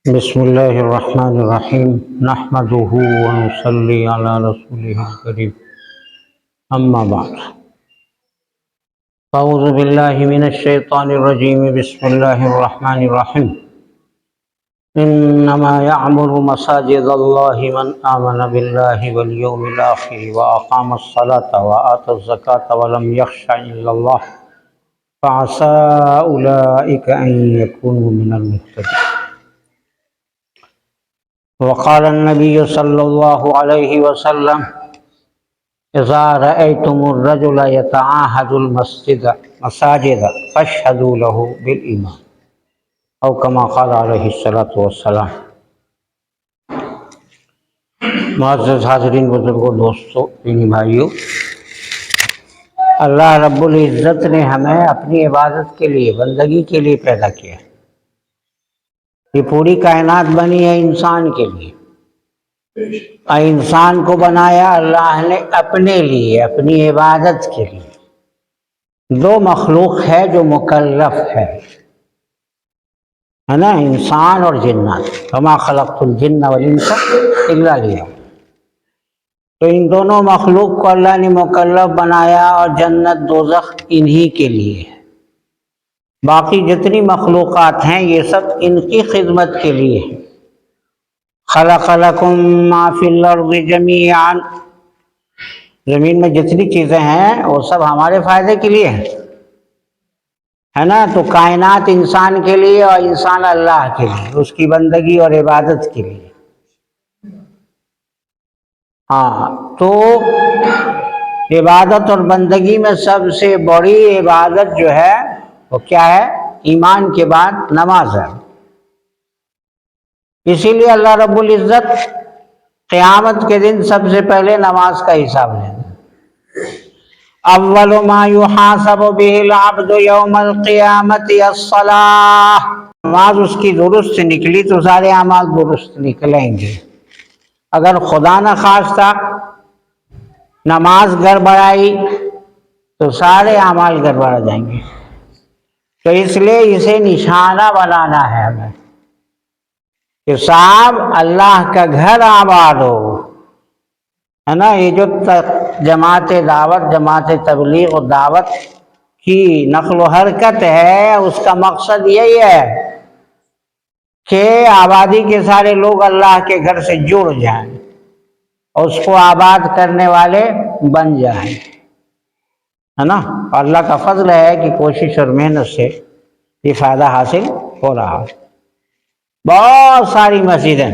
بسم اللہ الرحمن الرحیم نحمده ونصلی علی رسوله الکریم اما بعد اعوذ باللہ من الشیطان الرجیم بسم اللہ الرحمن الرحیم انما يعمر مساجد اللہ من آمن باللہ والیوم الآخر واقام الصلاة وآتى الزکاة ولم یخش الا اللہ فعسى اولئک ان یکونوا من المہتدین وقال النبی صلی اللہ علیہ وسلم اذا رأيتم الرجل يتعاهد المساجد فاشهدوا له بالإيمان او كما قال علیہ الصلاۃ والسلام۔ معزز حاضرین، بزرگوں، دوستوں، دینی بھائیوں، اللہ رب العزت نے ہمیں اپنی عبادت کے لیے، بندگی کے لیے پیدا کیا ہے۔ یہ پوری کائنات بنی ہے انسان کے لیے، اور انسان کو بنایا اللہ نے اپنے لیے، اپنی عبادت کے لیے۔ دو مخلوق ہے جو مکلف ہے نا، انسان اور جنات۔ وما خلقت الجن والانس الا لیعبدون۔ تو ان دونوں مخلوق کو اللہ نے مکلف بنایا، اور جنت دوزخ انہی کے لیے ہے۔ باقی جتنی مخلوقات ہیں یہ سب ان کی خدمت کے لیے ہیں۔ خلق لکم ما فی الارض جمیعا، زمین میں جتنی چیزیں ہیں وہ سب ہمارے فائدے کے لیے ہیں، ہے نا۔ تو کائنات انسان کے لیے اور انسان اللہ کے لیے، اس کی بندگی اور عبادت کے لیے۔ ہاں، تو عبادت اور بندگی میں سب سے بڑی عبادت جو ہے وہ کیا ہے؟ ایمان کے بعد نماز ہے۔ اسی لیے اللہ رب العزت قیامت کے دن سب سے پہلے نماز کا حساب لیں گے۔ اول ما یحاسب به العبد یوم القیامت الصلاۃ۔ نماز اس کی درست نکلی تو سارے اعمال درست نکلیں گے۔ اگر خدا نخواستہ نماز گڑبڑائی تو سارے اعمال گڑبڑا جائیں گے۔ تو اس لیے اسے نشانہ بنانا ہے ہمیں کہ صاحب اللہ کا گھر آباد ہو، ہے نا۔ یہ جو جماعت دعوت، جماعت تبلیغ و دعوت کی نقل و حرکت ہے، اس کا مقصد یہی ہے کہ آبادی کے سارے لوگ اللہ کے گھر سے جڑ جائیں اور اس کو آباد کرنے والے بن جائیں، ہے نا۔ اللہ کا فضل ہے کہ کوشش اور محنت سے یہ فائدہ حاصل ہو رہا ہے۔ بہت ساری مسجدیں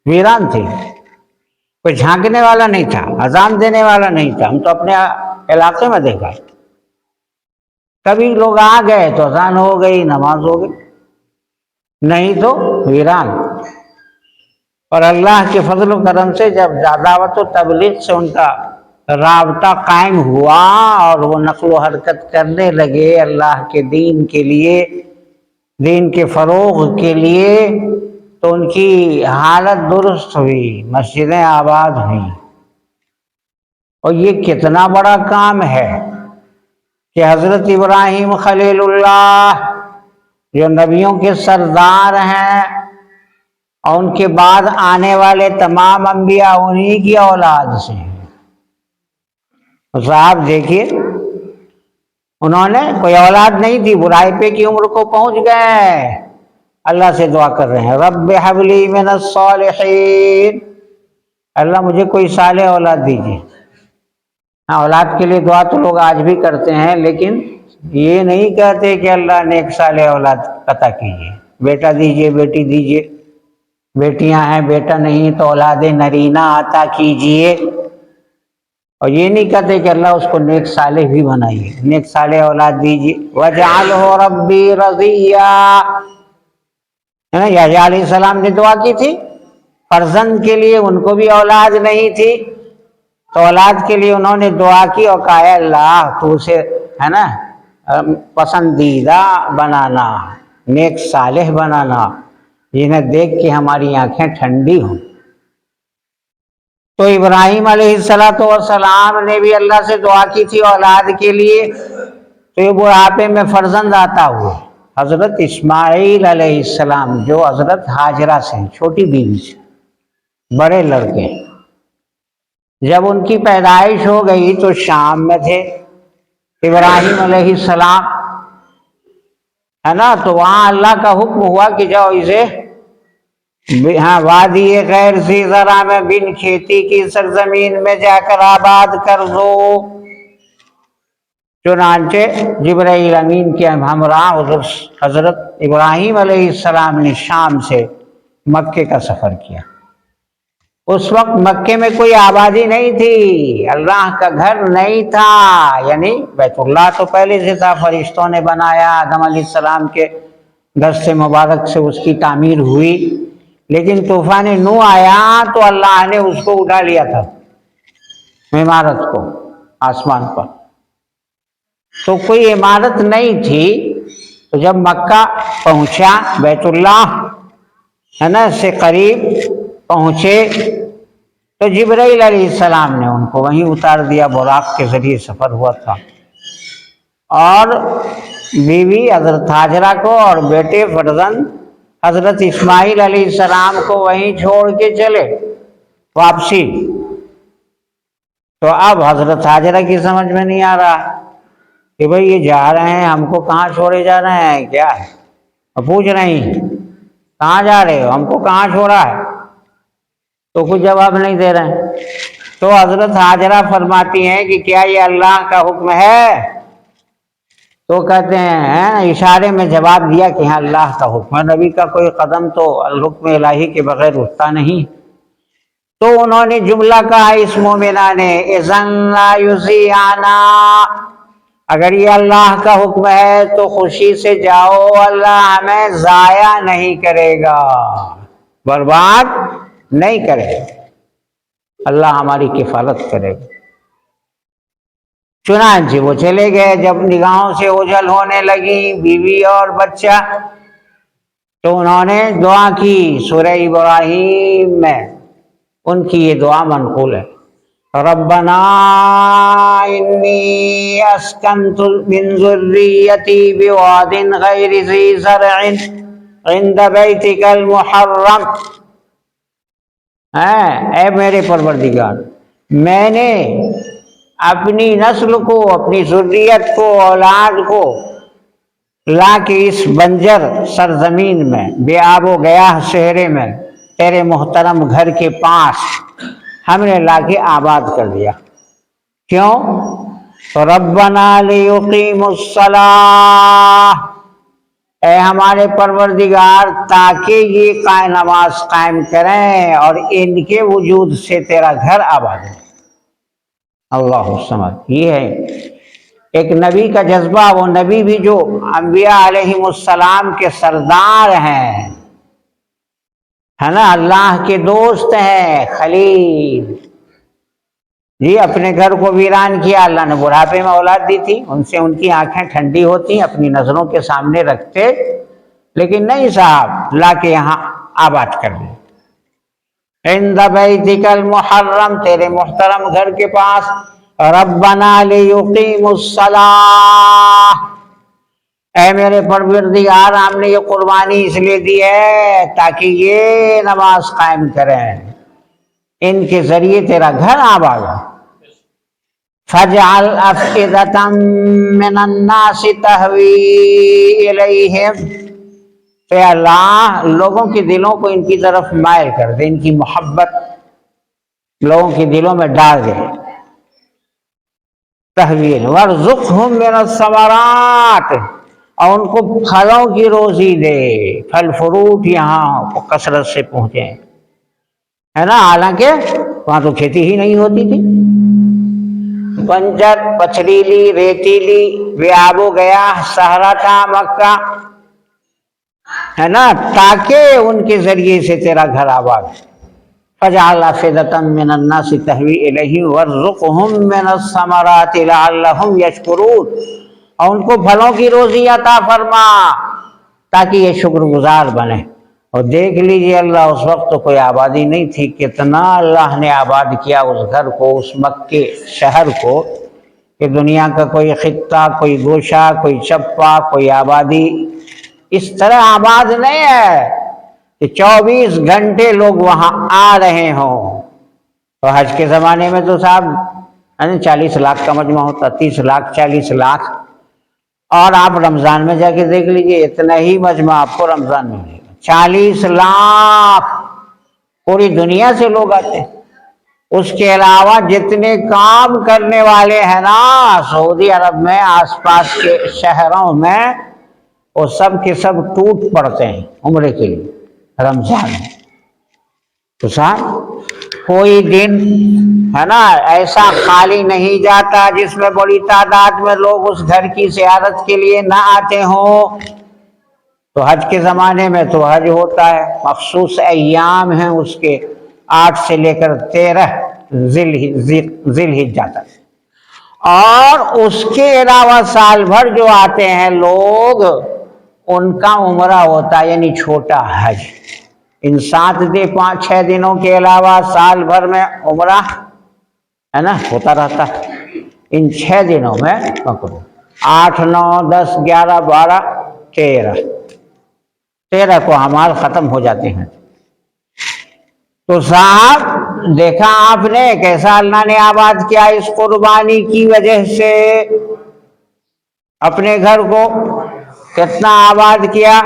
ویران تھی، کوئی جھانکنے والا نہیں تھا، اذان دینے والا نہیں تھا۔ ہم تو اپنے علاقے میں دیکھا، کبھی لوگ آ گئے تو اذان ہو گئی، نماز ہو گئی، نہیں تو ویران۔ اور اللہ کے فضل و کرم سے جب دعوت و تبلیغ سے ان کا رابطہ قائم ہوا اور وہ نقل و حرکت کرنے لگے اللہ کے دین کے لیے، دین کے فروغ کے لیے، تو ان کی حالت درست ہوئی، مسجدیں آباد ہوئیں۔ اور یہ کتنا بڑا کام ہے کہ حضرت ابراہیم خلیل اللہ جو نبیوں کے سردار ہیں، اور ان کے بعد آنے والے تمام انبیاء انہی کی اولاد سے ہیں۔ صاحب دیکھیے، انہوں نے کوئی اولاد نہیں تھی، بڑھاپے کی عمر کو پہنچ گئے، اللہ سے دعا کر رہے ہیں رب ہب لی من الصالحین، اللہ مجھے کوئی صالح اولاد دیجیے۔ ہاں، اولاد کے لیے دعا تو لوگ آج بھی کرتے ہیں، لیکن یہ نہیں کہتے کہ اللہ نے ایک صالح اولاد عطا کیجیے، بیٹا دیجیے، بیٹی دیجیے، بیٹیاں ہیں بیٹا نہیں تو اولاد نرینہ عطا کیجیے۔ اور یہ نہیں کہتے کہ اللہ اس کو نیک صالح بھی بنائیے، نیک صالح اولاد دیجیے۔ وَجَعَلْهُ رَبِّي رَضِيًّا، ہے نا۔ یحییٰ علیہ السلام نے دعا کی تھی فرزند کے لیے، ان کو بھی اولاد نہیں تھی، تو اولاد کے لیے انہوں نے دعا کی اور کہا اے اللہ تو اسے، ہے نا، پسندیدہ بنانا، نیک صالح بنانا، جنہیں دیکھ کے ہماری آنکھیں ٹھنڈی ہوں۔ تو ابراہیم علیہ السلام نے بھی اللہ سے دعا کی تھی اولاد کے لیے، تو یہ بڑھاپے میں فرزند عطا ہوئے۔ حضرت اسماعیل علیہ السلام جو حضرت حاجرہ سے چھوٹی بیوی سے بڑے لڑکے، جب ان کی پیدائش ہو گئی تو شام میں تھے ابراہیم علیہ السلام، ہے نا، تو وہاں اللہ کا حکم ہوا کہ جاؤ اسے ہاں وادی غیر ذی زرع میں بن کھیتی کی سرزمین میں جا کر آباد کر دو۔ چنانچہ جبرائیل امین کے ہمراہ حضرت ابراہیم علیہ السلام نے شام سے مکے کا سفر کیا۔ اس وقت مکے میں کوئی آبادی نہیں تھی، اللہ کا گھر نہیں تھا، یعنی بیت اللہ تو پہلے سے تھا، فرشتوں نے بنایا، آدم علیہ السلام کے دست مبارک سے اس کی تعمیر ہوئی، لیکن طوفان نوح آیا تو اللہ نے اس کو اٹھا لیا تھا، عمارت کو، آسمان پر، تو کوئی عمارت نہیں تھی۔ تو جب مکہ پہنچا، بیت اللہ ہے نا سے قریب پہنچے، تو جبرائیل علیہ السلام نے ان کو وہیں اتار دیا، براق کے ذریعے سفر ہوا تھا، اور بیوی حضرت حاجرہ کو اور بیٹے فرزند حضرت اسماعیل علیہ السلام کو وہیں چھوڑ کے چلے واپسی۔ تو اب حضرت حاجرہ کی سمجھ میں نہیں آ رہا کہ بھئی یہ جا رہے ہیں، ہم کو کہاں چھوڑے جا رہے ہیں کیا؟ اور پوچھ رہی کہاں جا رہے ہو، ہم کو کہاں چھوڑا ہے؟ تو کچھ جواب نہیں دے رہے ہیں۔ تو حضرت حاجرہ فرماتی ہیں کہ کیا یہ اللہ کا حکم ہے؟ تو کہتے ہیں، اشارے میں جواب دیا کہ ہاں اللہ کا حکم ہے، نبی کا کوئی قدم تو الحکم الہی کے بغیر اٹھتا نہیں۔ تو انہوں نے جملہ کہا اس مومنہ نے، اذن لا یضیعنا، اگر یہ اللہ کا حکم ہے تو خوشی سے جاؤ، اللہ ہمیں ضائع نہیں کرے گا، برباد نہیں کرے گا، اللہ ہماری کفالت کرے گا۔ چنانچہ وہ چلے گئے۔ جب نگاہوں سے اوجھل ہونے لگی بیوی اور بچہ، تو انہوں نے دعا کی، سورہ ابراہیم میں ان کی یہ دعا منقول ہے، ربنا انی اسکنت من ذریتی بواد غیر ذی زرع عند بیتک المحرم، اے میرے پروردگار، میں نے اپنی نسل کو، اپنی ذریت کو، اولاد کو لا کے اس بنجر سرزمین میں، بے آب و گیاہ صحرے میں، تیرے محترم گھر کے پاس ہم نے لا کے آباد کر دیا۔ کیوں؟ ربنا لیقیموا الصلاۃ، اے ہمارے پروردگار تاکہ یہ نماز قائم کریں اور ان کے وجود سے تیرا گھر آباد ہے۔ اللہ الصمد، یہ ہے ایک نبی کا جذبہ، وہ نبی بھی جو انبیاء علیہم السلام کے سردار ہیں، ہے نا، اللہ کے دوست ہیں، خلیل جی، اپنے گھر کو ویران کیا، اللہ نے بڑھاپے میں اولاد دی تھی، ان سے ان کی آنکھیں ٹھنڈی ہوتی، اپنی نظروں کے سامنے رکھتے، لیکن نہیں صاحب، لا کے یہاں آباد کر دیں، عند بیتک المحرم، تیرے محترم گھر کے پاس، ربنا لیقیموا الصلاۃ، اے میرے پروردگار ہم نے یہ قربانی اس لیے دی ہے تاکہ یہ نماز قائم کریں، ان کے ذریعے تیرا گھر آباد ہے۔ فَاجْعَلْ أَفْئِدَةً مِّنَ النَّاسِ تَهْوِي إِلَيْهِمْ، اے اللہ لوگوں کے دلوں کو ان کی طرف مائل کر دے، ان کی محبت لوگوں کے دلوں میں ڈال دے، تحویل، وَارْزُقْهُم مِّنَ الثَّمَرَاتِ، اور ان کو پھلوں کی روزی دے، پھل فروٹ یہاں کثرت سے پہنچے، ہے نا، حالانکہ وہاں تو کھیتی ہی نہیں ہوتی تھی، بنجر، پتھریلی، ریتیلی، بے آب و گیاہ صحرا تھا مکہ، ہے نا، تاکہ ان کے ذریعے سے تیرا گھر آباد۔ فَاجْعَلْ أَفْئِدَةً مِّنَ النَّاسِ تَهْوِي إِلَيْهِمْ وَارْزُقْهُم مِّنَ الثَّمَرَاتِ لَعَلَّهُمْ يَشْكُرُونَ، اور ان کو پھلوں کی روزی عطا فرما تاکہ یہ شکر گزار بنے۔ اور دیکھ لیجئے اللہ، اس وقت تو کوئی آبادی نہیں تھی، کتنا اللہ نے آباد کیا اس گھر کو، اس مکے شہر کو، کہ دنیا کا کوئی خطہ، کوئی گوشہ، کوئی چپا، کوئی آبادی اس طرح آباد نہیں ہے کہ 24 گھنٹے لوگ وہاں آ رہے ہوں۔ تو حج کے زمانے میں تو صاحب 40 لاکھ کا مجمع ہوتا، 30 لاکھ 40 لاکھ، اور آپ رمضان میں جا کے دیکھ لیجئے اتنا ہی مجمع آپ کو رمضان میں ملے گا، 40 لاکھ پوری دنیا سے لوگ آتے ہیں۔ اس کے علاوہ جتنے کام کرنے والے ہیں نا سعودی عرب میں آس پاس کے شہروں میں، وہ سب کے سب ٹوٹ پڑتے ہیں عمرے کے لیے رمضان میں۔ تو صاحب کوئی دن ہے نا ایسا خالی نہیں جاتا جس میں بڑی تعداد میں لوگ اس گھر کی زیارت کے لیے نہ آتے ہوں۔ تو حج کے زمانے میں تو حج ہوتا ہے، مخصوص ایام ہیں اس کے، 8 سے لے کر 13 ذی الحجہ تک، اور اس کے علاوہ سال بھر جو آتے ہیں لوگ ان کا عمرہ ہوتا ہے، یعنی چھوٹا حج۔ ان 7 دن 5-6 دنوں کے علاوہ سال بھر میں عمرہ ہے نا ہوتا رہتا ہے۔ ان 6 دنوں میں پکڑو 8 9 10 11 12 13 کو اعمال ختم ہو جاتے ہیں۔ تو صاحب دیکھا آپ نے کیسا اللہ نے آباد کیا اس قربانی کی وجہ سے اپنے گھر کو، کتنا آباد کیا۔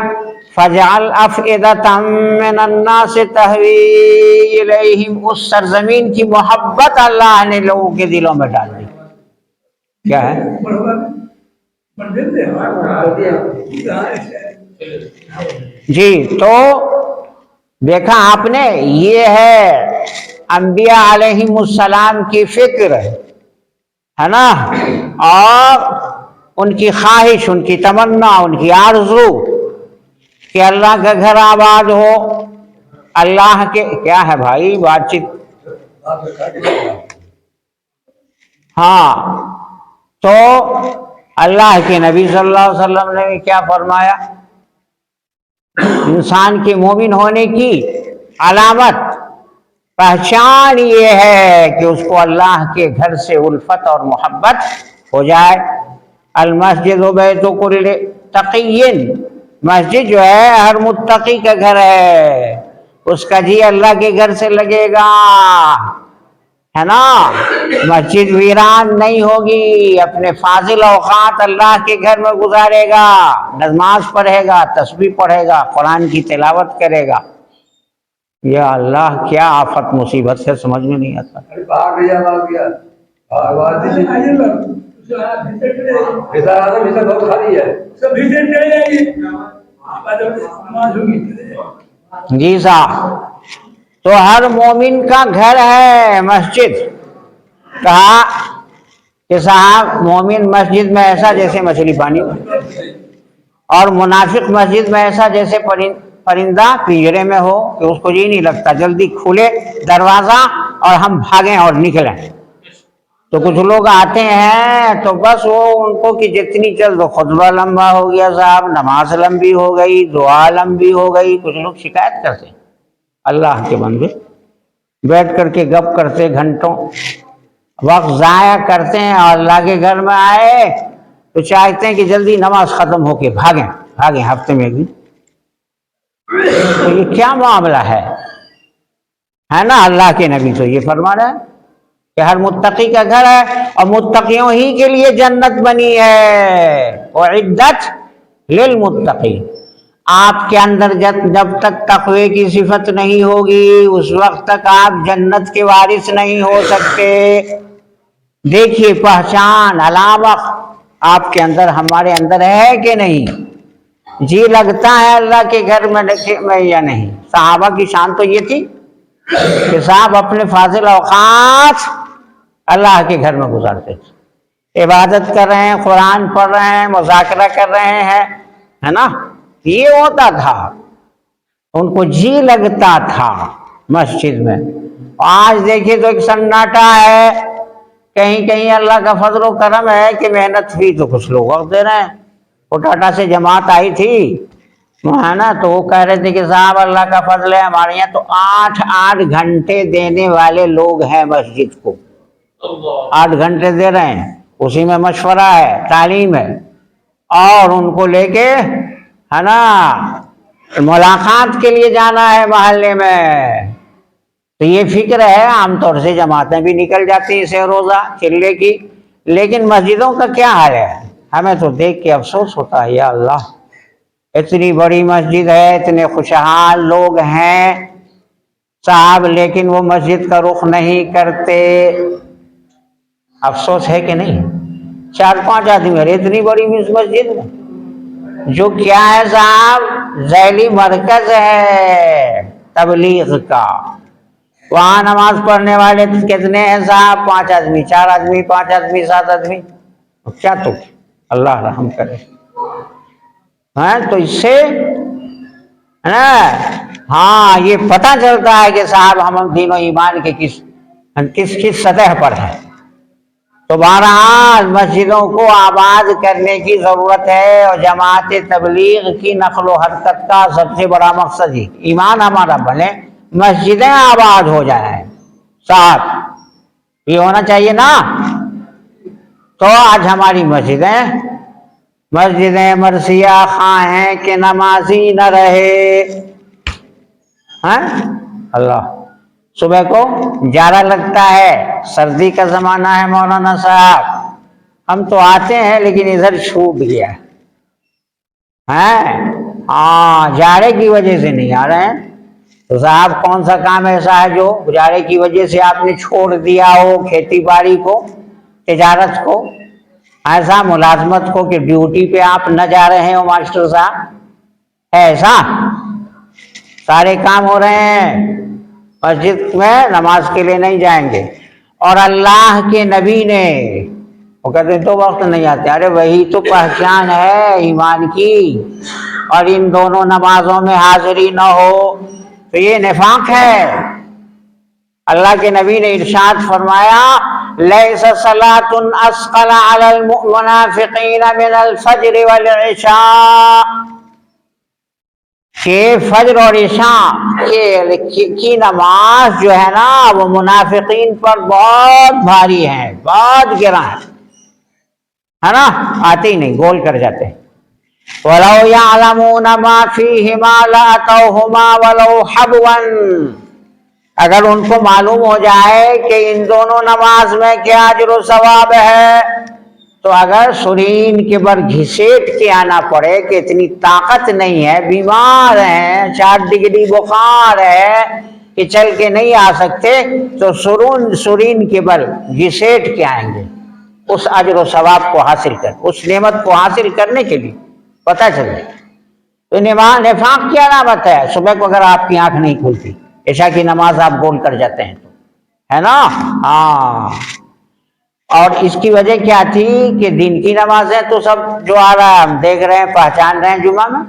فَجْعَلْ أَفْئِدَةً مِّنَ النَّاسِ تَهْوِي إِلَيْهِمْ، اس سرزمین کی محبت اللہ نے لوگوں کے دلوں میں ڈال دی۔ کیا ہے؟ جی تو دیکھا آپ نے، یہ ہے انبیاء علیہم السلام کی فکر ہے نا، اور ان کی خواہش، ان کی تمنا، ان کی آرزو کہ اللہ کا گھر آباد ہو۔ اللہ کے کیا ہے بھائی بات چیت؟ ہاں تو اللہ کے نبی صلی اللہ علیہ وسلم نے کیا فرمایا؟ انسان کے مومن ہونے کی علامت پہچان یہ ہے کہ اس کو اللہ کے گھر سے الفت اور محبت ہو جائے۔ المسجد بیت کل تقی، مسجد جو ہے ہر متقی کا گھر ہے، اس کا جی اللہ کے گھر سے لگے گا ہے نا۔ مسجد ویران نہیں ہوگی، اپنے فاضل اوقات اللہ کے گھر میں گزارے گا، نماز پڑھے گا، تسبیح پڑھے گا، قرآن کی تلاوت کرے گا۔ یا اللہ کیا آفت مصیبت ہے، سمجھ میں نہیں آتا۔ جی صاحب تو ہر مومن کا گھر ہے مسجد۔ کہا کہ صاحب مومن مسجد میں ایسا جیسے مچھلی پانی، اور منافق مسجد میں ایسا جیسے پرندہ پنجرے میں ہو کہ اس کو جی نہیں لگتا جلدی کھلے دروازہ اور ہم بھاگیں اور نکلیں۔ تو کچھ لوگ آتے ہیں تو بس وہ ان کو کہ جتنی جلد خطبہ لمبا ہو گیا صاحب، نماز لمبی ہو گئی، دعا لمبی ہو گئی۔ کچھ لوگ شکایت کرتے ہیں، اللہ کے بندے بیٹھ کر کے گپ کرتے گھنٹوں، وقت ضائع کرتے ہیں، اور اللہ کے گھر میں آئے تو چاہتے ہیں کہ جلدی نماز ختم ہو کے بھاگیں ہفتے میں ایک دن۔ تو یہ کیا معاملہ ہے نا؟ اللہ کے نبی تو یہ فرما رہے ہیں کہ ہر متقی کا گھر ہے، اور متقیوں ہی کے لیے جنت بنی ہے۔ اعدت للمتقین۔ آپ کے اندر جب تک تقوی کی صفت نہیں ہوگی اس وقت تک آپ جنت کے وارث نہیں ہو سکتے۔ دیکھیے پہچان علامت آپ کے اندر ہمارے اندر ہے کہ نہیں؟ جی لگتا ہے اللہ کے گھر میں یا نہیں؟ صحابہ کی شان تو یہ تھی کہ صاحب اپنے فاضل اوقات اللہ کے گھر میں گزارتے تھے، عبادت کر رہے ہیں، قرآن پڑھ رہے ہیں، مذاکرہ کر رہے ہیں، ہے نا، یہ ہوتا تھا، ان کو جی لگتا تھا مسجد میں۔ آج دیکھیے تو ایک سناٹا ہے، کہیں کہیں اللہ کا فضل و کرم ہے کہ محنت ہوئی تو کچھ لوگ وقت دے رہے ہیں۔ کوٹاٹا سے جماعت آئی تھی ہے نا، تو وہ کہہ رہے تھے کہ صاحب اللہ کا فضل ہے ہمارے یہاں تو 8 گھنٹے دینے والے لوگ ہیں مسجد کو، 8 گھنٹے دے رہے ہیں، اسی میں مشورہ ہے، تعلیم ہے، اور ان کو لے کے ہے نا، ملاقات کے لیے جانا ہے محلے میں، تو یہ فکر ہے، عام طور سے جماعتیں بھی نکل جاتی ہیں اسے روزہ چلے کی، لیکن مسجدوں کا کیا حال ہے؟ ہمیں تو دیکھ کے افسوس ہوتا ہے، یا اللہ اتنی بڑی مسجد ہے، اتنے خوشحال لوگ ہیں صاحب، لیکن وہ مسجد کا رخ نہیں کرتے۔ افسوس ہے کہ نہیں؟ 4-5 آدمی ہے اتنی بڑی مسجد میں، جو کیا ہے صاحب، ذیلی مرکز ہے تبلیغ کا۔ وہاں نماز پڑھنے والے کتنے ہیں صاحب؟ 5 آدمی، 4 آدمی، 5 آدمی، 7 آدمی، کیا تو اللہ رحم کرے۔ ہاں تو اس سے ہاں یہ پتہ چلتا ہے کہ صاحب ہم دین و ایمان کے کس سطح پر ہیں۔ تو بہرحال مسجدوں کو آباد کرنے کی ضرورت ہے، اور جماعت تبلیغ کی نقل و حرکت کا سب سے بڑا مقصد ہی ایمان ہمارا بنے، مسجدیں آباد ہو جائیں ساتھ، یہ ہونا چاہیے نا۔ تو آج ہماری مسجدیں مرثیہ خواہ ہیں کہ نمازی نہ رہے، ہاں اللہ۔ صبح کو جارہ لگتا ہے، سردی کا زمانہ ہے مولانا صاحب، ہم تو آتے ہیں لیکن ادھر چھوٹ گیا ہے، جارے کی وجہ سے نہیں آ رہے ہیں۔ تو صاحب کون سا کام ایسا ہے جو جارے کی وجہ سے آپ نے چھوڑ دیا ہو؟ کھیتی باڑی کو، تجارت کو، ایسا ملازمت کو کہ ڈیوٹی پہ آپ نہ جا رہے ہو ماسٹر صاحب، ایسا سارے کام ہو رہے ہیں، مسجد میں نماز کے لیے نہیں جائیں گے۔ اور اللہ کے نبی نے، وہ کہتے ہیں 2 وقت نہیں آتے، ارے وہی تو پہچان ہے ایمان کی، اور ان دونوں نمازوں میں حاضری نہ ہو تو یہ نفاق ہے۔ اللہ کے نبی نے ارشاد فرمایا لیس صلاۃ اثقل علی المنافقین من الفجر والعشاء، کہ فجر اور عشاء کی نماز جو ہے نا وہ منافقین پر بہت بھاری ہے، بہت گراں ہے نا، آتے ہی نہیں، گول کر جاتے۔ وَلَوْ يَعْلَمُونَ مَا فِيهِمَا لَأَتَوْهُمَا وَلَوْ حَبْوًا، اگر ان کو معلوم ہو جائے کہ ان دونوں نماز میں کیا اجر و ثواب ہے، تو اگر سرین کے بر گھسیٹ کے آنا پڑے کہ اتنی طاقت نہیں ہے، بیمار ہیں، 4 ڈگری بخار ہے کہ چل کے نہیں آ سکتے، تو سرین کے بر گھسیٹ کے آئیں گے اس اجر و ثواب کو حاصل کر، اس نعمت کو حاصل کرنے کے لیے، پتہ چلے۔ تو نفاق کی علامت ہے صبح کو اگر آپ کی آنکھ نہیں کھلتی، عشاء کی نماز آپ گول کر جاتے ہیں تو، ہے نا، ہاں۔ اور اس کی وجہ کیا تھی کہ دن کی نمازیں تو سب جو آ رہا ہے ہم دیکھ رہے ہیں، پہچان رہے ہیں، جمعہ میں،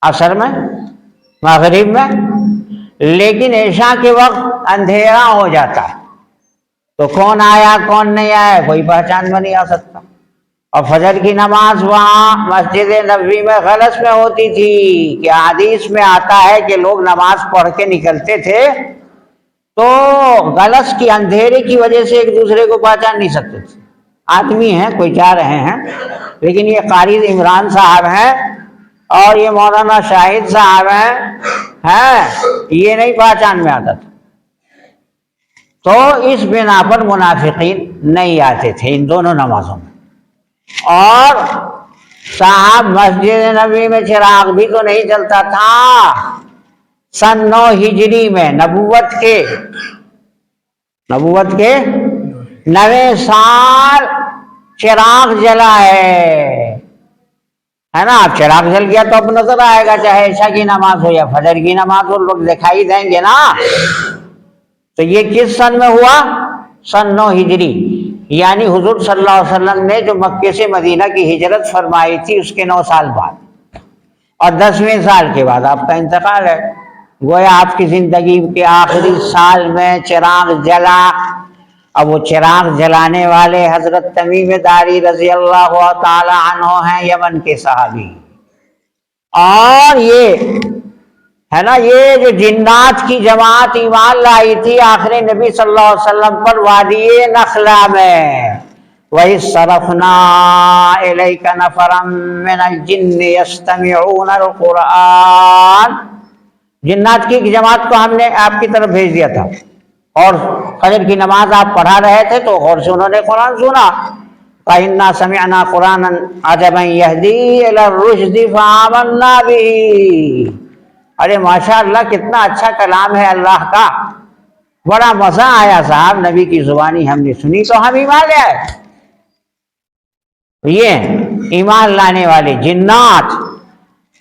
عصر میں، مغرب میں، لیکن عشاء کے وقت اندھیرا ہو جاتا ہے، تو کون آیا کون نہیں آیا کوئی پہچان میں نہیں آ سکتا۔ اور فجر کی نماز وہاں مسجد نبوی میں غلط میں ہوتی تھی، کہ حدیث میں آتا ہے کہ لوگ نماز پڑھ کے نکلتے تھے تو غلط کی اندھیرے کی وجہ سے ایک دوسرے کو پہچان نہیں سکتے تھے، آدمی ہیں کوئی جا رہے ہیں، لیکن یہ قاری عمران صاحب ہیں اور یہ مولانا شاہد صاحب ہیں، یہ نہیں پہچان میں آتا تھا۔ تو اس بنا پر منافقین نہیں آتے تھے ان دونوں نمازوں میں۔ اور صاحب مسجد نبوی میں چراغ بھی تو نہیں جلتا تھا، سن 9 ہجری میں نبوت کے 9ویں سال چراغ جلا ہے نا، اب چراغ جل گیا تو اب نظر آئے گا، چاہے عشاء کی نماز ہو یا فجر کی نماز ہو، لوگ دکھائی دیں گے نا۔ تو یہ کس سن میں ہوا؟ سن 9 ہجری، یعنی حضور صلی اللہ علیہ وسلم نے جو مکے سے مدینہ کی ہجرت فرمائی تھی اس کے 9 سال بعد، اور 10ویں سال کے بعد آپ کا انتقال ہے۔ گویا آپ کی زندگی کے آخری سال میں چراغ جلا۔ اب وہ چراغ جلانے والے حضرت تمیم داری رضی اللہ تعالی عنہ ہیں، یمن کے صحابی، اور یہ ہے نا، یہ جو جنات کی جماعت ایمان لائی تھی آخر نبی صلی اللہ علیہ وسلم پر وادی نخلا میں، وَإِذْ صَرَفْنَا إِلَيْكَ نَفَرًا مِّنَ الْجِنِّ يَسْتَمِعُونَ الْقُرْآنَ، جنات کی ایک جماعت کو ہم نے آپ کی طرف بھیج دیا تھا، اور فجر کی نماز آپ پڑھا رہے تھے تو غور سے انہوں نے قرآن سنا۔ فَإِنَّا سَمِعْنَا قُرْآنًا عَجَبًا يَهْدِي إِلَى الرُّشْدِ فَآمَنَّا بِهِ۔ ارے ماشاء اللہ، کتنا اچھا کلام ہے اللہ کا، بڑا مزہ آیا صاحب، نبی کی زبانی ہم نے سنی تو ہم ایمان لے آئے۔ یہ ایمان لانے والے جنات،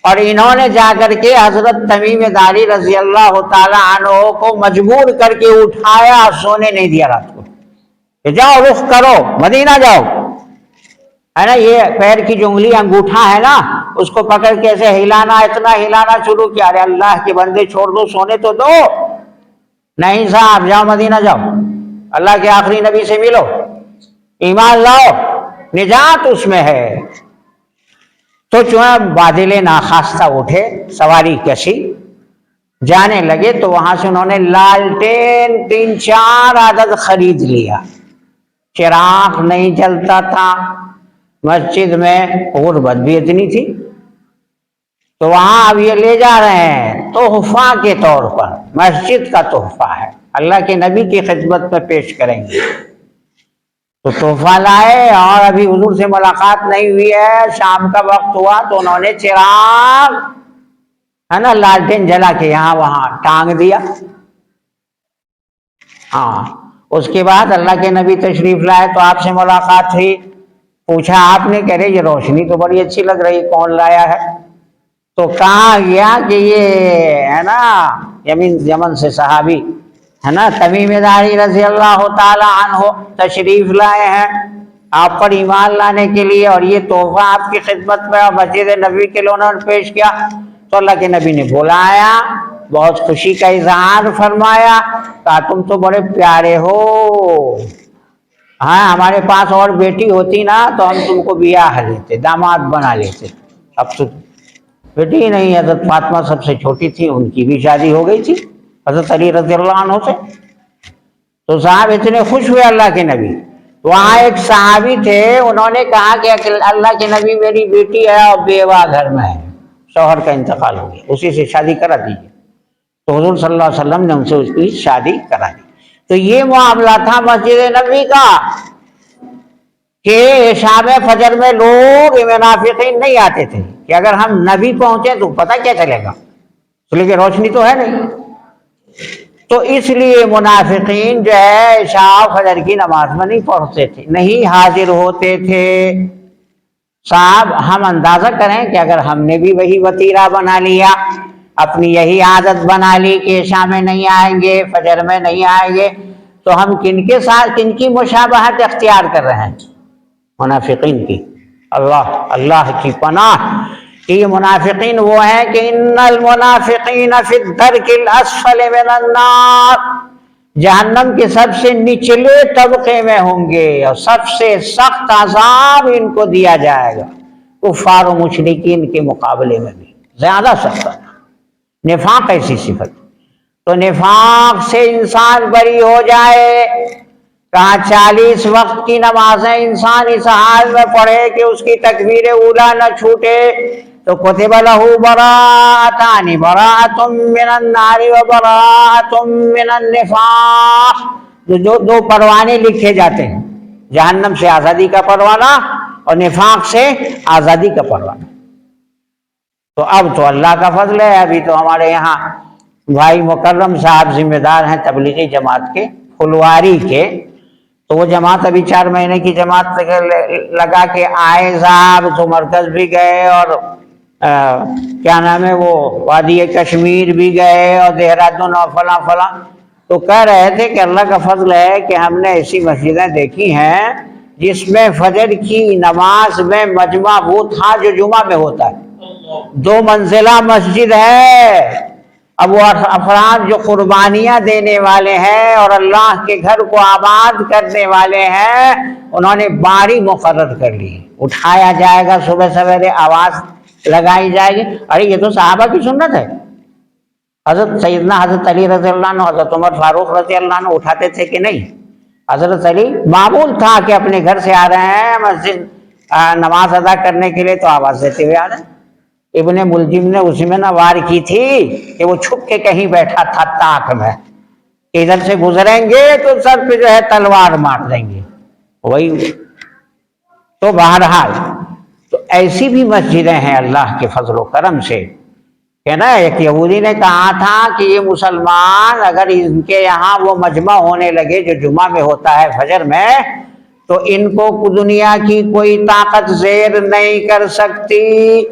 اور انہوں نے جا کر کے حضرت تمیم داری رضی اللہ تعالی عنہ کو مجبور کر کے اٹھایا، سونے نہیں دیا رات کو، کہ جاؤ رخ کرو، مدینہ جاؤ، ہے نا۔ یہ پیر کی جو انگلی انگوٹھا ہے نا، اس کو پکڑ کے ایسے ہلانا، اتنا ہلانا شروع کیا، ارے اللہ کے بندے چھوڑ دو، سونے تو دو۔ نہیں صاحب، جاؤ مدینہ جاؤ، اللہ کے آخری نبی سے ملو، ایمان لاؤ، نجات اس میں ہے۔ تو چونکہ بادل ناخواستہ اٹھے، سواری کشی جانے لگے، تو وہاں سے انہوں نے لالٹین 3-4 عدد خرید لیا۔ چراغ نہیں جلتا تھا مسجد میں، غربت بھی اتنی تھی، تو وہاں اب یہ لے جا رہے ہیں تحفہ کے طور پر، مسجد کا تحفہ ہے، اللہ کے نبی کی خدمت میں پیش کریں گے۔ تو تحفہ لائے، اور ابھی حضور سے ملاقات نہیں ہوئی ہے، شام کا وقت ہوا تو انہوں نے چراغ، ہے نا، لالٹین جلا کے یہاں وہاں ٹانگ دیا۔ ہاں، اس کے بعد اللہ کے نبی تشریف لائے تو آپ سے ملاقات ہوئی، پوچھا آپ نے، کہہ رہے یہ روشنی تو بڑی اچھی لگ رہی، کون لایا ہے؟ تو کہا گیا کہ یہ ہے نا یمن سے صحابی، ہے نا، تمیم داری رضی اللہ تعالی عنہ تشریف لائے ہیں آپ پر ایمان لانے کے لیے، اور یہ تحفہ آپ کی خدمت میں اور مسجد نبی کے لیے انہوں نے پیش کیا۔ تو اللہ کے نبی نے بلایا، بہت خوشی کا اظہار فرمایا، کہا تم تو بڑے پیارے ہو، ہاں ہمارے پاس اور بیٹی ہوتی نا تو ہم تم کو بیاہ لیتے، داماد بنا لیتے، اب تو بیٹی ہی نہیں، حضرت فاطمہ سب سے چھوٹی تھی، ان کی بھی شادی ہو گئی تھی حضرت علی رضی اللہ عنہ سے۔ تو صاحب اتنے خوش ہوئے اللہ کے نبی۔ وہاں ایک صحابی تھے، انہوں نے کہا کہ اللہ کے نبی میری بیٹی ہے اور بیوہ گھر میں ہے، شوہر کا انتقال ہو گیا، اسی سے شادی کرا دیجیے۔ تو حضور صلی اللہ علیہ وسلم نے ان سے اس کی شادی کرا دی۔ تو یہ معاملہ تھا مسجد نبوی کا کہ شام فجر میں لوگ منافقین نہیں آتے تھے، کہ اگر ہم نبی پہنچے تو پتہ کیا چلے گا، اس لیے کہ روشنی تو ہے نہیں، تو اس لیے منافقین جو ہے عشاء فجر کی نماز میں نہیں پڑھتے تھے، نہیں حاضر ہوتے تھے۔ صاحب ہم اندازہ کریں کہ اگر ہم نے بھی وہی وتیرہ بنا لیا، اپنی یہی عادت بنا لی کہ عشاء میں نہیں آئیں گے، فجر میں نہیں آئیں گے، تو ہم کن کے ساتھ، کن کی مشابہت اختیار کر رہے ہیں؟ منافقین کی۔ اللہ کی پناہ کہ یہ منافقین وہ ہیں کہ ان المنافقین فی الدرک الاسفل من النار، جہنم کے سب سے نچلے طبقے میں ہوں گے، اور سب سے سخت عذاب ان کو دیا جائے گا، کفار و مشرکین کے مقابلے میں بھی زیادہ سخت۔ نفاق ایسی صفت، تو نفاق سے انسان بری ہو جائے، کہاں 40 وقت کی نمازیں انسان اس حال میں پڑھے کہ اس کی تکبیر اولیٰ نہ چھوٹے، تو کتب لہ براءتان، براءۃ من النار و براءۃ من النفاق، جو 2 پروانے لکھے جاتے ہیں، جہنم سے آزادی کا پروانہ اور نفاق سے آزادی کا پروانہ۔ تو اب تو اللہ کا فضل ہے، ابھی تو ہمارے یہاں بھائی مکرم صاحب ذمہ دار ہیں تبلیغی جماعت کے، پھلواری کے، تو وہ جماعت ابھی 4 مہینے کی جماعت لگا کے آئے صاحب، تو مرکز بھی گئے، اور کیا نام ہے وہ وادی کشمیر بھی گئے، اور دہرادون اور فلاں فلاں، تو کہہ رہے تھے کہ اللہ کا فضل ہے کہ ہم نے ایسی مسجدیں دیکھی ہیں جس میں فجر کی نماز میں مجمع وہ تھا جو جمعہ میں ہوتا ہے، 2 منزلہ مسجد ہے۔ اب وہ افراد جو قربانیاں دینے والے ہیں اور اللہ کے گھر کو آباد کرنے والے ہیں، انہوں نے باری مقرر کر لی، اٹھایا جائے گا صبح سویرے، آواز لگائی جائے گی۔ ارے یہ تو صحابہ کی سنت ہے، حضرت سیدنا حضرت علی رضی اللہ عنہ، حضرت عمر فاروق رضی اللہ عنہ اٹھاتے تھے کہ نہیں؟ حضرت علی معمول تھا کہ اپنے گھر سے آ رہے ہیں مسجد نماز ادا کرنے کے لیے تو آواز دیتے ہوئے آ رہے ہیں. ابن ملجم نے اسی میں نہ وار کی تھی کہ وہ چھپ کے کہیں بیٹھا تھا تاک میں، ادھر سے گزریں گے تو سر پہ جو ہے تلوار مار دیں گے. وہی تو بہرحال تو ایسی بھی مسجدیں ہیں اللہ کے فضل و کرم سے کہ نا. ایک یہودی نے کہا تھا کہ یہ مسلمان اگر ان کے یہاں وہ مجمع ہونے لگے جو جمعہ میں ہوتا ہے فجر میں، تو ان کو دنیا کی کوئی طاقت زیر نہیں کر سکتی.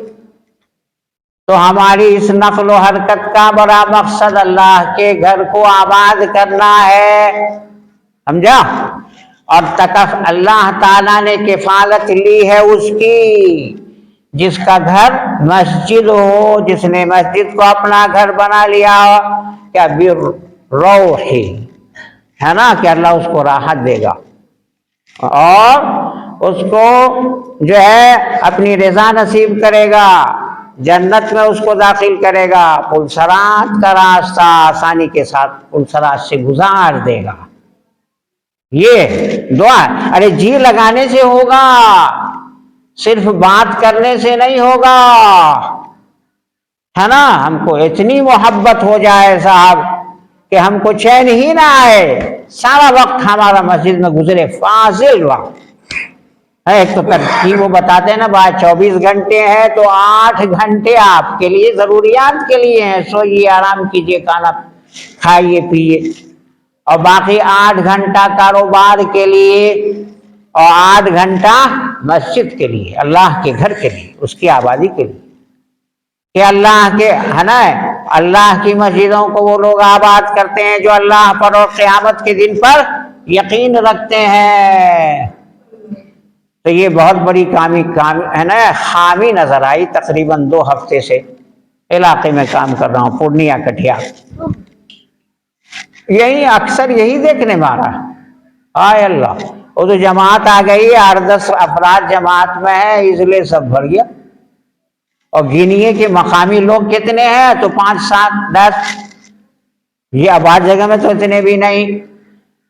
تو ہماری اس نقل و حرکت کا بڑا مقصد اللہ کے گھر کو آباد کرنا ہے، سمجھا؟ اور اللہ تعالیٰ نے کفالت لی ہے اس کی، جس کا گھر مسجد ہو، جس نے مسجد کو اپنا گھر بنا لیا، کیا بالروحی ہے نا کہ اللہ اس کو راحت دے گا اور اس کو جو ہے اپنی رضا نصیب کرے گا، جنت میں اس کو داخل کرے گا، پلسرات کا راستہ آسانی کے ساتھ پلسرات سے گزار دے گا. یہ دعا. ارے جی لگانے سے ہوگا، صرف بات کرنے سے نہیں ہوگا، ہے نا. ہم کو اتنی محبت ہو جائے صاحب کہ ہم کو چین ہی نہ آئے، سارا وقت ہمارا مسجد میں گزرے، فاضل وقت. ایک تو ترکیب وہ بتاتے ہیں نا، بعد 24 گھنٹے ہیں تو 8 گھنٹے آپ کے لیے ضروریات کے لیے ہیں، سوئیے، آرام کیجیے، کھانا کھائیے پیئے، اور باقی 8 گھنٹہ کاروبار کے لیے اور 8 گھنٹہ مسجد کے لیے، اللہ کے گھر کے لیے، اس کی آبادی کے لیے. کہ اللہ کے ہے نا، اللہ کی مسجدوں کو وہ لوگ آباد کرتے ہیں جو اللہ پر اور قیامت کے دن پر یقین رکھتے ہیں. تو یہ بہت بڑی کام ہے نا، خامی نظر آئی. تقریباً 2 ہفتے سے علاقے میں کام کر رہا ہوں، پورنیہ کٹھیا، یہی اکثر یہی دیکھنے میں آ رہا ہے. آئے اللہ، وہ تو جماعت آ گئی، 8-10 افراد جماعت میں ہے، اس لیے سب بھر گیا. اور گنیے کہ مقامی لوگ کتنے ہیں تو 5, 7, 10. یہ آباد جگہ میں تو اتنے بھی نہیں.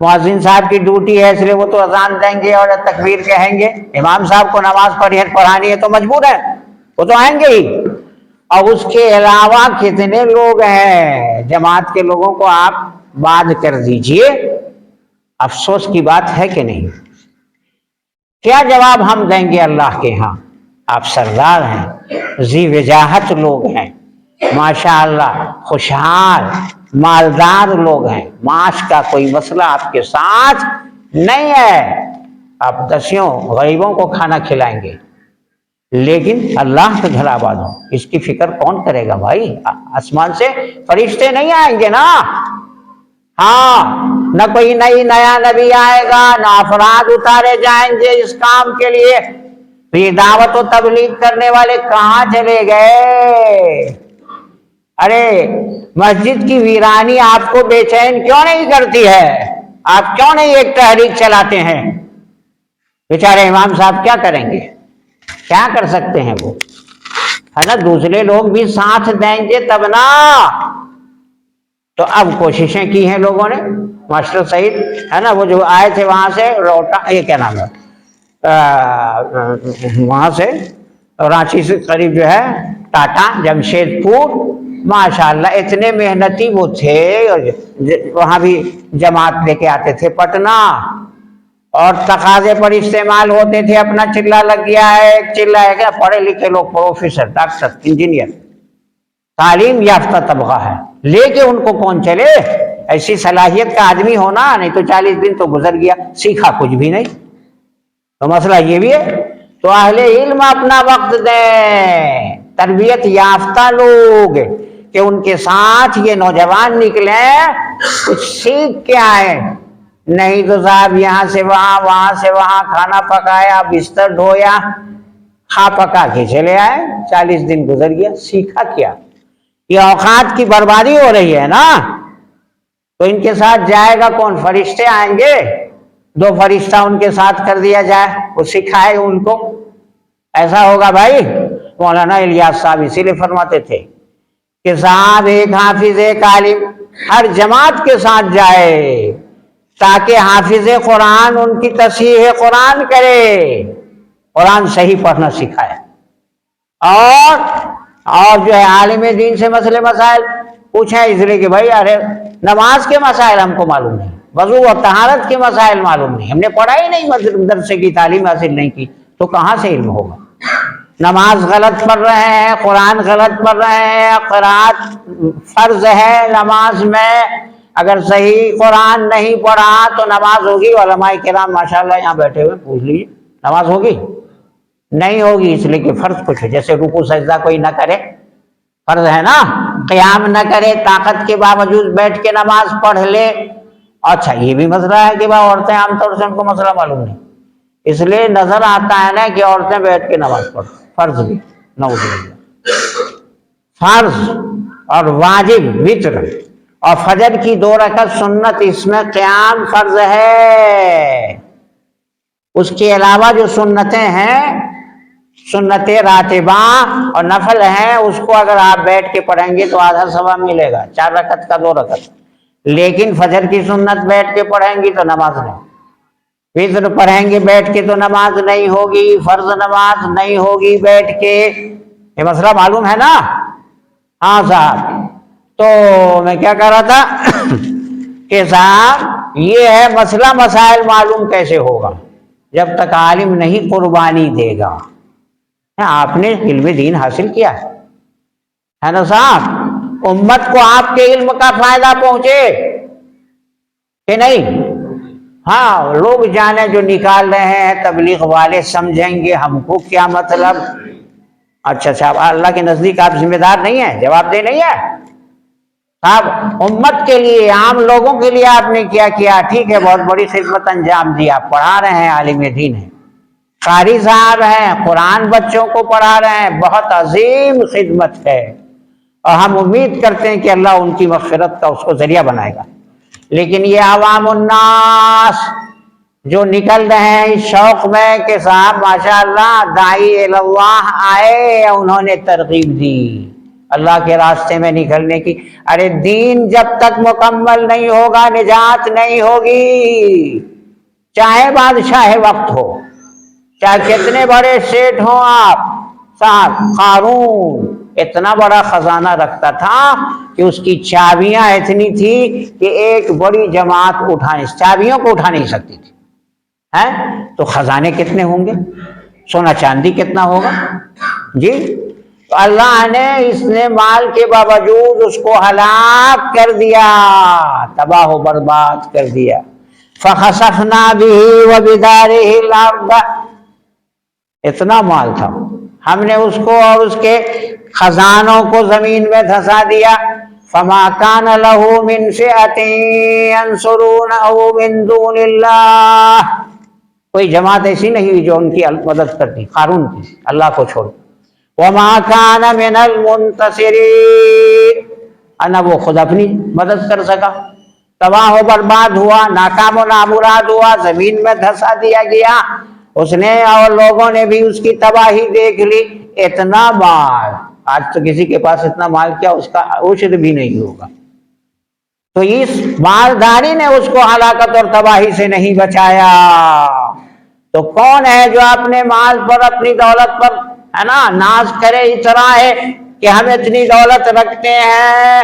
مؤذن صاحب کی ڈیوٹی ہے، اس لیے وہ تو اذان دیں گے اور تکبیر کہیں گے. امام صاحب کو نماز پڑھانی ہے تو مجبور ہے، وہ تو آئیں گے ہی. اور اس کے علاوہ کتنے لوگ ہیں جماعت کے لوگوں کو آپ بات کر دیجئے. افسوس کی بات ہے کہ نہیں؟ کیا جواب ہم دیں گے اللہ کے ہاں؟ آپ سردار ہیں، ذی وجاہت لوگ ہیں، ماشاءاللہ خوشحال مالدار لوگ ہیں، معاش کا کوئی مسئلہ آپ کے ساتھ نہیں ہے، آپ 10 غریبوں کو کھانا کھلائیں گے. لیکن اللہ کا گھر آباد ہو، اس کی فکر کون کرے گا بھائی؟ آسمان سے فرشتے نہیں آئیں گے نا. ہاں، نہ کوئی نیا نبی آئے گا، نہ افراد اتارے جائیں گے اس کام کے لیے. تو یہ دعوت و تبلیغ کرنے والے کہاں چلے گئے؟ ارے مسجد کی ویرانی آپ کو بے چین کیوں نہیں کرتی ہے؟ آپ کیوں نہیں ایک تحریک چلاتے ہیں؟ بیچارے امام صاحب کیا کریں گے؟ کیا کر سکتے ہیں وہ، ہے نا. دوسرے لوگ بھی ساتھ دیں گے تب نا. تو اب کوششیں کی ہیں لوگوں نے. ماسٹر سعید ہے نا، وہ جو آئے تھے وہاں سے روٹا، یہ کیا نام ہے، وہاں سے رانچی سے قریب جو ہے ٹاٹا جمشید پور، ماشاءاللہ اتنے محنتی وہ تھے. وہاں بھی جماعت لے کے آتے تھے پٹنہ، اور تقاضے پر استعمال ہوتے تھے. اپنا چلہ لگ گیا ہے، ایک چلہ ہے کیا، پڑھے لکھے لوگ، پروفیسر، ڈاکٹر، انجینئر، تعلیم یافتہ طبقہ ہے، لے کے ان کو کون چلے؟ ایسی صلاحیت کا آدمی ہونا. نہیں تو 40 دن تو گزر گیا، سیکھا کچھ بھی نہیں. تو مسئلہ یہ بھی ہے. تو اہل علم اپنا وقت دیں، تربیت یافتہ لوگ، کہ ان کے ساتھ یہ نوجوان نکلیں، کچھ سیکھ کے آئیں. نہیں تو صاحب یہاں سے وہاں، وہاں سے وہاں، کھانا پکایا، بستر دھویا، کھا پکا کے چلے آئے. 40 دن گزر گیا، سیکھا کیا؟ یہ اوقات کی بربادی ہو رہی ہے نا. تو ان کے ساتھ جائے گا کون؟ فرشتے آئیں گے، 2 فرشتہ ان کے ساتھ کر دیا جائے، وہ سکھائے ان کو. ایسا ہوگا بھائی؟ مولانا الیاس صاحب اسی لیے فرماتے تھے کہ صاحب ایک حافظ، ایک عالم ہر جماعت کے ساتھ جائے تاکہ حافظ قرآن ان کی تصحیح قرآن کرے، قرآن صحیح پڑھنا سکھائے، اور جو ہے عالم دین سے مسئلے مسائل پوچھیں، اس لیے کہ بھائی ارے نماز کے مسائل ہم کو معلوم نہیں، وضو اور طہارت کے مسائل معلوم نہیں، ہم نے پڑھا ہی نہیں، مدرسے کی تعلیم حاصل نہیں کی، تو کہاں سے علم ہوگا؟ نماز غلط پڑھ رہے ہیں، قرآن غلط پڑھ رہے ہیں، قرآن فرض ہے نماز میں، اگر صحیح قرآن نہیں پڑھا تو نماز ہوگی؟ علماء کرام ماشاءاللہ یہاں بیٹھے ہوئے، پوچھ لیجیے نماز ہوگی؟ نہیں ہوگی، اس لیے کہ فرض کچھ ہے، جیسے رکوع سجدہ کوئی نہ کرے فرض ہے نا، قیام نہ کرے، طاقت کے باوجود بیٹھ کے نماز پڑھ لے۔ اچھا یہ بھی مسئلہ ہے کہ بھائی عورتیں عام طور سے ان کو مسئلہ معلوم نہیں، اس لیے نظر آتا ہے نا کہ عورتیں بیٹھ کے نماز پڑھ، فرض بھی، نعوذ باللہ، فرض اور واجب وتر اور فجر کی 2 رکعت سنت، اس میں قیام فرض ہے، اس کے علاوہ جو سنتیں ہیں، سنت راتبہ اور نفل ہیں، اس کو اگر آپ بیٹھ کے پڑھیں گے تو آدھا ثواب ملے گا، 4 رکعت کا 2 رکعت، لیکن فجر کی سنت بیٹھ کے پڑھیں گی تو نماز نہیں، وتر پڑھیں گے بیٹھ کے تو نماز نہیں ہوگی، فرض نماز نہیں ہوگی بیٹھ کے، یہ مسئلہ معلوم ہے نا؟ ہاں صاحب، تو میں کیا کہہ رہا تھا کہ صاحب یہ ہے مسئلہ، مسائل معلوم کیسے ہوگا جب تک عالم نہیں قربانی دے گا؟ آپ نے علم دین حاصل کیا ہے نا صاحب، امت کو آپ کے علم کا فائدہ پہنچے کہ نہیں؟ ہاں لوگ جانے جو نکال رہے ہیں تبلیغ والے، سمجھیں گے ہم کو کیا مطلب؟ اچھا اللہ کے نزدیک آپ ذمہ دار نہیں ہیں، جواب دہ نہیں ہے صاحب، امت کے لیے، عام لوگوں کے لیے آپ نے کیا کیا؟ ٹھیک ہے، بہت بڑی خدمت انجام دی، آپ پڑھا رہے ہیں، عالم دین ہیں، قاری صاحب ہیں، قرآن بچوں کو پڑھا رہے ہیں، بہت عظیم خدمت ہے، اور ہم امید کرتے ہیں کہ اللہ ان کی مغفرت کا اس کو ذریعہ بنائے گا، لیکن یہ عوام الناس جو نکل رہے ہیں اس شوق میں کہ صاحب ماشاءاللہ داعی اللہ آئے، انہوں نے ترغیب دی اللہ کے راستے میں نکلنے کی، ارے دین جب تک مکمل نہیں ہوگا نجات نہیں ہوگی، چاہے بادشاہ وقت ہو، چاہے کتنے بڑے سیٹ ہوں آپ صاحب۔ قارون اتنا بڑا خزانہ رکھتا تھا کہ اس کی چابیاں اتنی تھی کہ ایک بڑی جماعت چابیوں کو اٹھا نہیں سکتی تھی، تو خزانے کتنے ہوں گے، سونا چاندی کتنا ہوگا جی؟ تو اللہ نے اس نے مال کے باوجود اس کو ہلاک کر دیا، تباہ و برباد کر دیا، فخسفنا به وبداره الارض، اتنا مال تھا، ہم نے اس کو اور اس کے خزانوں کو زمین میں دھسا دیا، فما كان له من فئة ينصرونه من دون اللہ، کوئی جماعت ایسی نہیں ہوئی جو ان کی مدد کرتی قارون کی، اللہ کو چھوڑ، وما كان من المنتصرین، انا وہ خود اپنی مدد کر سکا، تباہ و برباد ہوا، ناکام و نامراد ہوا، زمین میں دھسا دیا گیا، اس نے اور لوگوں نے بھی اس کی تباہی دیکھ لی، اتنا مال، آج تو کسی کے پاس اتنا مال کیا اس کا عشر بھی نہیں ہوگا، تو اس مالداری نے اس کو ہلاکت اور تباہی سے نہیں بچایا، تو کون ہے جو اپنے مال پر، اپنی دولت پر ہے نا ناز کرے، اترا ہے کہ ہم اتنی دولت رکھتے ہیں،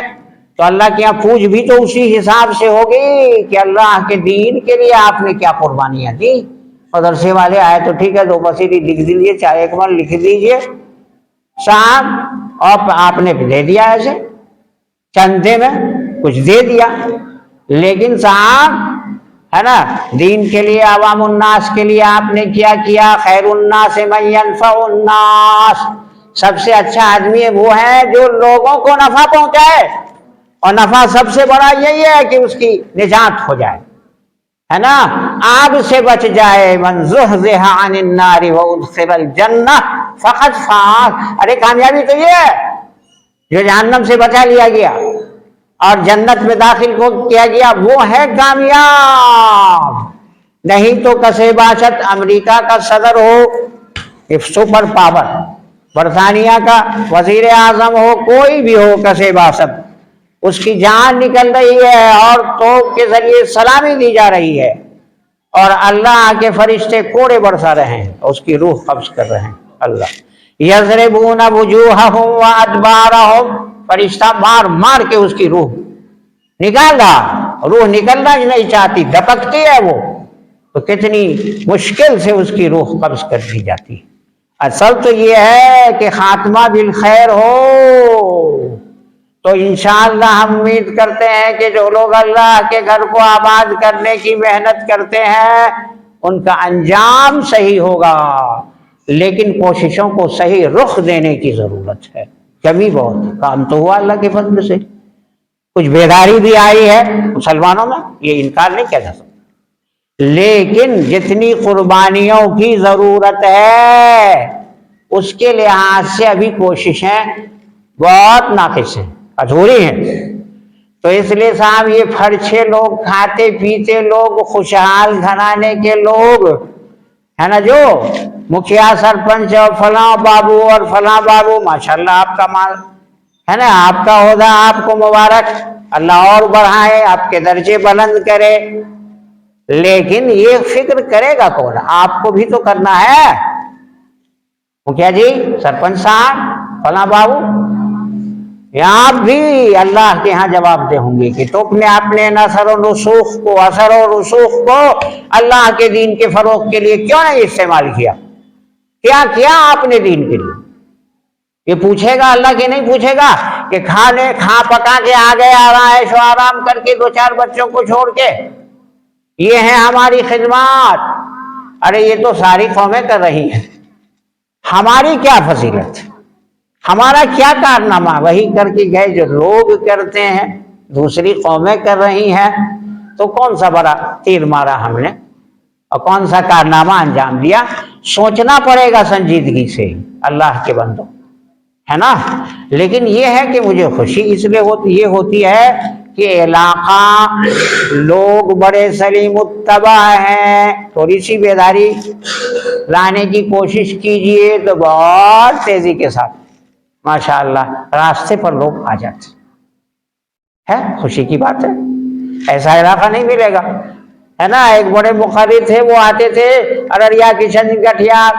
تو اللہ کے یہاں پوچھ بھی تو اسی حساب سے ہوگی کہ اللہ کے دین کے لیے آپ نے کیا قربانیاں دی۔ مدرسے والے آئے تو ٹھیک ہے، 2 بصیری لکھ دیجیے، چاہے 1 من لکھ دیجیے صاحب، اور آپ نے دے دیا، ایسے چندے میں کچھ دے دیا، لیکن صاحب ہے نا دین کے لیے، عوام الناس کے لیے آپ نے کیا کیا؟ خیر الناس من ينفع الناس، سب سے اچھا آدمی وہ ہے جو لوگوں کو نفع پہنچائے، اور نفع سب سے بڑا یہی ہے کہ اس کی نجات ہو جائے، ہے نا، آگ سے بچ جائے، من زحزح عن النار وادخل الجنہ فقد فاز، ارے کامیابی تو یہ ہے جو جہنم سے بچا لیا گیا اور جنت میں داخل کو کیا گیا، وہ ہے کامیاب، نہیں تو کسے باشد امریکہ کا صدر ہو، سپر پاور، برطانیہ کا وزیر اعظم ہو، کوئی بھی ہو کسے باشد، اس کی جان نکل رہی ہے اور توپ کے ذریعے سلامی دی جا رہی ہے، اور اللہ کے فرشتے کوڑے برسا رہے ہیں، اس کی روح قبض کر رہے ہیں۔ اللہ یضربون وجوہہم وادبارہم، فرشتہ مار مار کے اس کی روح نکال رہا، روح نکلنا ہی نہیں چاہتی، دپکتی ہے وہ، تو کتنی مشکل سے اس کی روح قبض کر دی جاتی ہے۔ اصل تو یہ ہے کہ خاتمہ بالخیر ہو، تو انشاءاللہ ہم امید کرتے ہیں کہ جو لوگ اللہ کے گھر کو آباد کرنے کی محنت کرتے ہیں ان کا انجام صحیح ہوگا، لیکن کوششوں کو صحیح رخ دینے کی ضرورت ہے۔ کمی بہت ہے، کام تو ہوا اللہ کے فضل سے، کچھ بیداری بھی آئی ہے مسلمانوں میں، یہ انکار نہیں کیا جا سکتا، لیکن جتنی قربانیوں کی ضرورت ہے اس کے لحاظ سے ابھی کوششیں بہت ناقص ہیں، ادھوری ہیں۔ تو اس لیے صاحب یہ فرچے لوگ، کھاتے پیتے لوگ، خوشحال گھرانے کے لوگ ہے نا، جو مکھیا سرپنچ اور فلاں بابو اور فلاں بابو، ماشاءاللہ آپ کا مال ہے نا، آپ کا عہدہ آپ کو مبارک، اللہ اور بڑھائے، آپ کے درجے بلند کرے، لیکن یہ فکر کرے گا کون؟ آپ کو بھی تو کرنا ہے، مکھیا جی، سرپنچ صاحب، فلاں بابو، آپ بھی اللہ کے ہاں جواب دہ ہوں گے کہ تم نے اپنے اثر و رسوخ کو اللہ کے دین کے فروغ کے لیے کیوں نہیں استعمال کیا؟ کیا کیا آپ نے دین کے لیے؟ یہ پوچھے گا اللہ کے نہیں پوچھے گا کہ کھا پکا کے آ گئے، عیش و آرام کر کے 2-4 بچوں کو چھوڑ کے، یہ ہے ہماری خدمات۔ ارے یہ تو ساری قومیں کر رہی ہیں، ہماری کیا فضیلت، ہمارا کیا کارنامہ؟ وہی کر کے گئے جو لوگ کرتے ہیں، دوسری قومیں کر رہی ہیں، تو کون سا بڑا تیر مارا ہم نے اور کون سا کارنامہ انجام دیا؟ سوچنا پڑے گا سنجیدگی سے اللہ کے بندوں، ہے نا۔ لیکن یہ ہے کہ مجھے خوشی اس لیے ہوتی ہے کہ علاقہ لوگ بڑے سلیم الطبع ہیں، تھوڑی سی بیداری لانے کی کوشش کیجئے تو بہت تیزی کے ساتھ ماشاءاللہ راستے پر لوگ آ جاتے ہیں، خوشی کی بات ہے۔ ایسا علاقہ نہیں ملے گا، ہے نا۔ ایک بڑے مقرر تھے، وہ آتے تھے ارریا، کشن گنج، کٹیہار،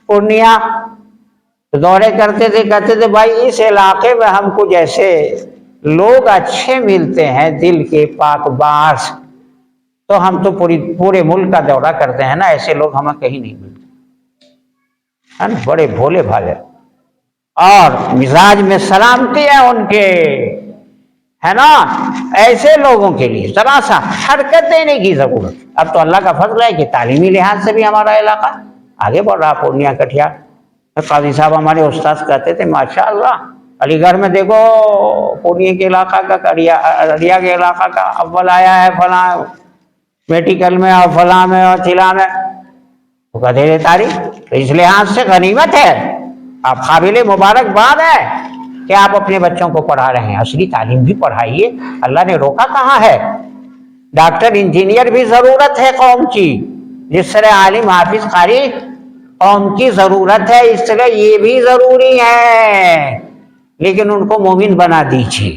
پورنیہ، دورے کرتے تھے، کہتے تھے بھائی اس علاقے میں ہم کو جیسے لوگ اچھے ملتے ہیں، دل کے پاک باز، تو ہم تو پورے ملک کا دورہ کرتے ہیں نا، ایسے لوگ ہمیں کہیں نہیں ملتے، ہے نا۔ بڑے بھولے بھالے اور مزاج میں سلامتی ہے ان کے، ہے نا۔ ایسے لوگوں کے لیے ذرا سا حرکت دینے کی ضرورت۔ اب تو اللہ کا فضل ہے کہ تعلیمی لحاظ سے بھی ہمارا علاقہ آگے بڑھ رہا، پورنیہ، کٹیہار۔ قاضی صاحب ہمارے استاد کہتے تھے ماشاءاللہ علی گڑھ میں دیکھو پورنیہ کے علاقہ کا، ارریا کے علاقہ کا اول آیا ہے، فلاں میڈیکل میں اور فلاں میں اور چلا میں، تو کہتے تھے تاریخ۔ تو اس لحاظ سے غنیمت ہے، آپ قابل مبارکباد ہے کہ آپ اپنے بچوں کو پڑھا رہے ہیں، اصلی تعلیم بھی پڑھائیے، اللہ نے روکا کہاں ہے؟ ڈاکٹر انجینئر بھی ضرورت ہے قوم کی، جس طرح عالم حافظ قاری قوم کی ضرورت ہے، اس طرح یہ بھی ضروری ہے، لیکن ان کو مومن بنا دیجیے۔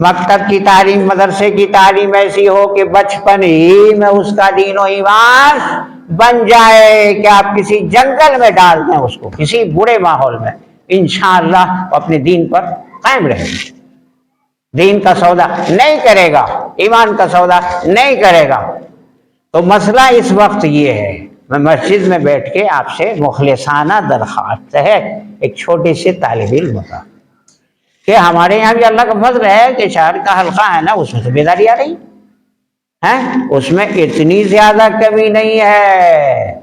مکتب کی تعلیم، مدرسے کی تعلیم ایسی ہو کہ بچپن ہی میں اس کا دین و ایمان بن جائے کہ آپ کسی جنگل میں ڈال دیں اس کو، کسی برے ماحول میں، انشاءاللہ اپنے دین پر قائم رہے گا، دین کا سودا نہیں کرے گا، ایمان کا سودا نہیں کرے گا۔ تو مسئلہ اس وقت یہ ہے، میں مسجد میں بیٹھ کے آپ سے مخلصانہ درخواست ہے ایک چھوٹے سے طالب علم کا، کہ ہمارے یہاں بھی اللہ کا فضل ہے کہ شہر کا حلقہ ہے نا، اس میں تو بیداری آ رہی ہے، اس میں اتنی زیادہ کمی نہیں ہے،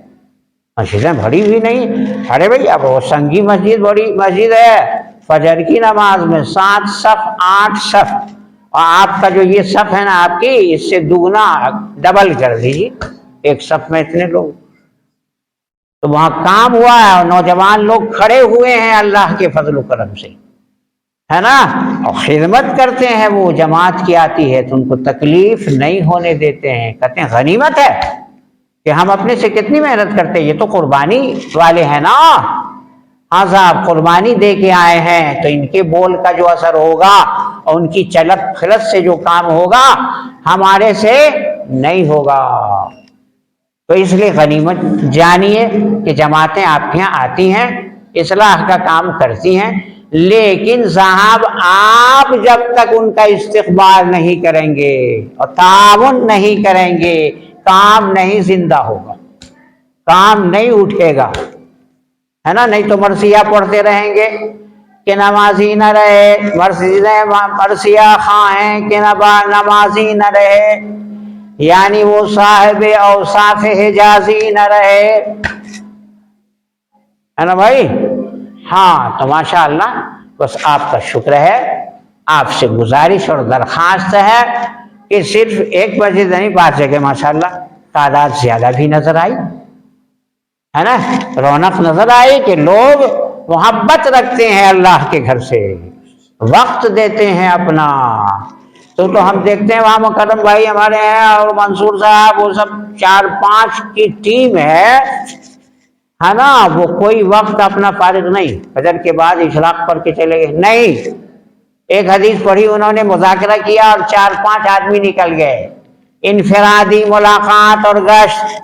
مسجدیں بڑی بھی نہیں۔ ارے بھائی اب وہ سنگی مسجد بڑی مسجد ہے، فجر کی نماز میں 7 صف 8 صف، اور آپ کا جو یہ صف ہے نا آپ کی، اس سے دگنا ڈبل کر دیجیے، ایک صف میں اتنے لوگ، تو وہاں کام ہوا ہے اور نوجوان لوگ کھڑے ہوئے ہیں اللہ کے فضل و کرم سے، ہے نا، اور خدمت کرتے ہیں، وہ جماعت کی آتی ہے تو ان کو تکلیف نہیں ہونے دیتے ہیں، کہتے ہیں غنیمت ہے کہ ہم اپنے سے کتنی محنت کرتے ہیں، یہ تو قربانی والے ہیں نا، ہاں صاحب قربانی دے کے آئے ہیں، تو ان کے بول کا جو اثر ہوگا اور ان کی چلت پھرت سے جو کام ہوگا ہمارے سے نہیں ہوگا۔ تو اس لیے غنیمت جانیے کہ جماعتیں آپ کے یہاں آتی ہیں، اصلاح کا کام کرتی ہیں، لیکن صاحب آپ جب تک ان کا استقبال نہیں کریں گے اور تعاون نہیں کریں گے کام نہیں زندہ ہوگا، کام نہیں اٹھے گا، ہے نا۔ نہیں تو مرثیہ پڑھتے رہیں گے کہ نمازی نہ رہے، مرثیہ خواں ہیں کہ نمازی نہ رہے، یعنی وہ صاحب اوصاف حجازی نہ رہے، ہے نا بھائی۔ ہاں تو ماشاءاللہ بس آپ کا شکر ہے، آپ سے گزارش اور درخواست ہے کہ صرف ایک مسجد نہیں، 5 جگہ ماشاءاللہ تعداد زیادہ بھی نظر آئی، ہے نا، رونق نظر آئی کہ لوگ محبت رکھتے ہیں اللہ کے گھر سے، وقت دیتے ہیں اپنا۔ تو ہم دیکھتے ہیں وہاں مکرم بھائی ہمارے ہیں اور منصور صاحب، وہ سب 4-5 کی ٹیم ہے نا، وہ کوئی وقت اپنا فارغ نہیں، فجر کے بعد اشراق پڑھ کے چلے گئے نہیں، ایک حدیث پڑھی انہوں نے، مذاکرہ کیا اور 4-5 آدمی نکل گئے، انفرادی ملاقات اور گشت،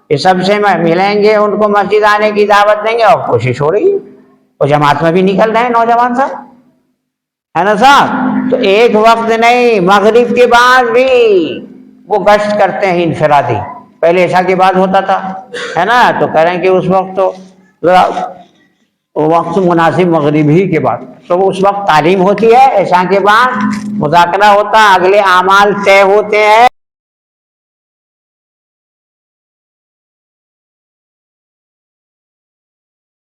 یہ سب سے ملیں گے، ان کو مسجد آنے کی دعوت دیں گے، اور کوشش ہو رہی ہے، اور جماعت میں بھی نکل رہے ہیں نوجوان صاحب، ہے نا صاحب۔ تو ایک وقت نہیں، مغرب کے بعد بھی وہ گشت کرتے ہیں انفرادی، پہلے عشاء کے بعد ہوتا تھا، ہے نا، تو کہہ رہے ہیں کہ اس وقت تو وقت مناسب مغرب ہی کے بعد، تو اس وقت تعلیم ہوتی ہے، عشاء کے بعد مذاکرہ ہوتا، اگلے اعمال طے ہوتے ہیں،